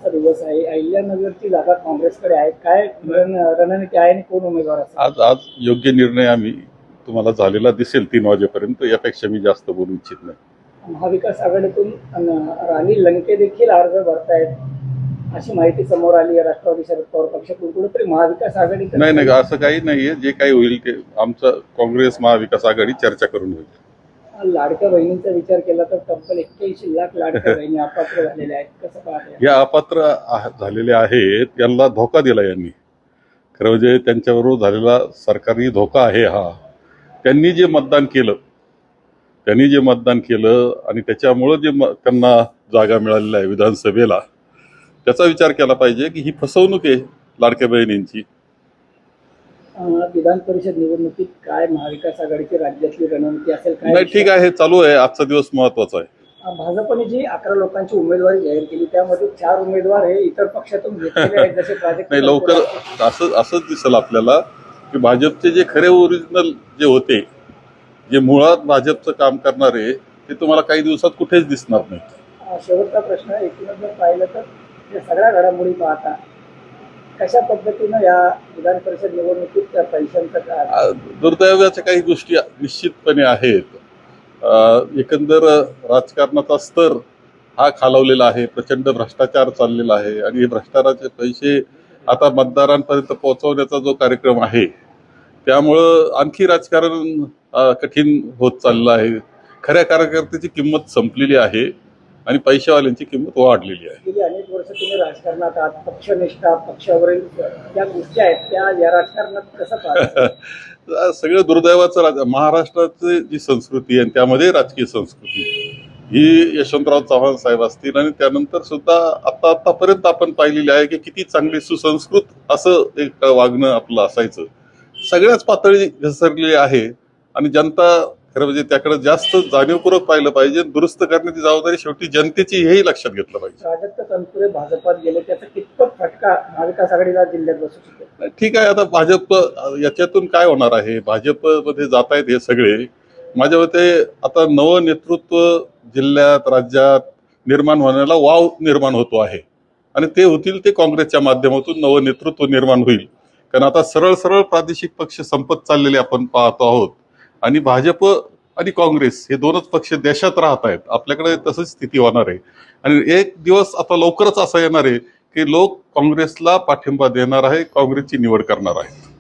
शेवटचा दिवस आहे, अहिल्यानगरची जागा काँग्रेसकडे आहे. काय रणनीती आहे आणि कोण उमेदवार असेल? आज आज योग्य निर्णय आम्ही तुम्हाला झालेला दिसेल 3 वाजेपर्यंत. यापेक्षा मी जास्त बोलू इच्छित नाही. महाविकास आघाडीतून राणी लंके देखील अर्ज भरतायत अशी माहिती समोर आली आहे. राष्ट्रवादी शरद पवार पक्षातून कुठेतरी महाविकास आघाडी नाही, असं काही नाहीये. जे काही होईल ते आमचं काँग्रेस महाविकास आघाडी चर्चा करून होईल. लाडक्या बहिणींचा विचार केला तर तब्बल 81 लाख लाडक्या बहिणी अपात्र झालेल्या आहेत. कसं पाहते? या अपात्र झालेले आहेत त्यांना धोका दिला यांनी. खरं म्हणजे त्यांच्याबरोबर झालेला सरकारी धोका आहे हा. त्यांनी जे मतदान केलं आणि त्याच्यामुळं जे त्यांना जागा मिळालेल्या आहे विधानसभेला, त्याचा विचार केला पाहिजे की ही फसवणूक आहे लाडक्या बहिणींची. विधान परिषद निवडणुकीत काय महाविकास आघाडीची राज्यातली रणनीती असेल? काय नाही, ठीक आहे, चालू आहे. आजचा दिवस महत्वाचा आहे. भाजपने जी 11 लोकांची उमेदवारी जाहीर केली त्यामध्ये 4 उमेदवार हे इतर पक्षातून घेतलेले आहेत, जसे प्राजक्त. नाही, लवकर असंच दिसेल आपल्याला की भाजपचे जे खरे ओरिजिनल जे होते, जे मुळात भाजपचं काम करणारे, ते तुम्हाला काही दिवसात कुठेच दिसणार नाही. शेवटचा प्रश्न, एकूणच जर पाहिलं तर या सगळ्या घडामोडी पाहता कशा पद्धतीनं या विधान परिषद निवडणुकीत पैशांचं दुर्दैवाच्या काही गोष्टी निश्चितपणे आहेत. एकंदर राजकारणाचा स्तर हा खालावलेला आहे. प्रचंड भ्रष्टाचार चाललेला आहे आणि हे भ्रष्टाचाराचे पैसे आता मतदारांपर्यंत पोहोचवण्याचा जो कार्यक्रम आहे, त्यामुळं आणखी राजकारण कठीण होत चाललं आहे. खऱ्या कार्यकर्त्याची किंमत संपलेली आहे आणि पैशावाल्यांची किंमत वाढलेली आहे. गेली अनेक वर्ष तुम्ही राजकारणात आहात. पक्षनिष्ठा, पक्षावरील ज्या गोष्टी आहेत त्या या राजकारणात कसं पाहता? सगळं दुर्दैवाचं. महाराष्ट्राची जी संस्कृती आहे त्यामध्ये राजकीय संस्कृती ही यशवंतराव चव्हाण साहेब असतील आणि त्यानंतर सुद्धा आतापर्यंत आपण पाहिलेली आहे की किती चांगली सुसंस्कृत असं एक वागणं आपलं असायचं. सगळ्याच पातळी घसरलेली आहे आणि जनता खरं म्हणजे त्याकडे जास्त जाणीवपूर्वक पाहिलं पाहिजे. दुरुस्त करण्याची जबाबदारी शेवटी जनतेची, हेही लक्षात घेतलं पाहिजे. प्राजक्त तनपुरे भाजपात गेले, त्याचा कितपत फटका महाविकास आघाडीला जिल्ह्यात बसू शकतो? ठीक आहे, आता भाजप याच्यातून काय होणार आहे? भाजपमध्ये जात आहेत हे सगळे. माझ्या मते आता नवं नेतृत्व जिल्ह्यात, राज्यात निर्माण होण्याला वाव निर्माण होतो आहे आणि ते होतील ते काँग्रेसच्या माध्यमातून नवं नेतृत्व निर्माण होईल. कारण आता सरळ प्रादेशिक पक्ष संपत चाललेले आपण पाहतो आहोत आणि भाजप आणि काँग्रेस हे दोनच पक्ष देशात राहत आहेत. आपल्याकडे तसंच स्थिती होणार आहे आणि एक दिवस आता लवकरच असा येणार आहे की लोक काँग्रेसला पाठिंबा देणार आहे, काँग्रेसची निवड करणार आहेत.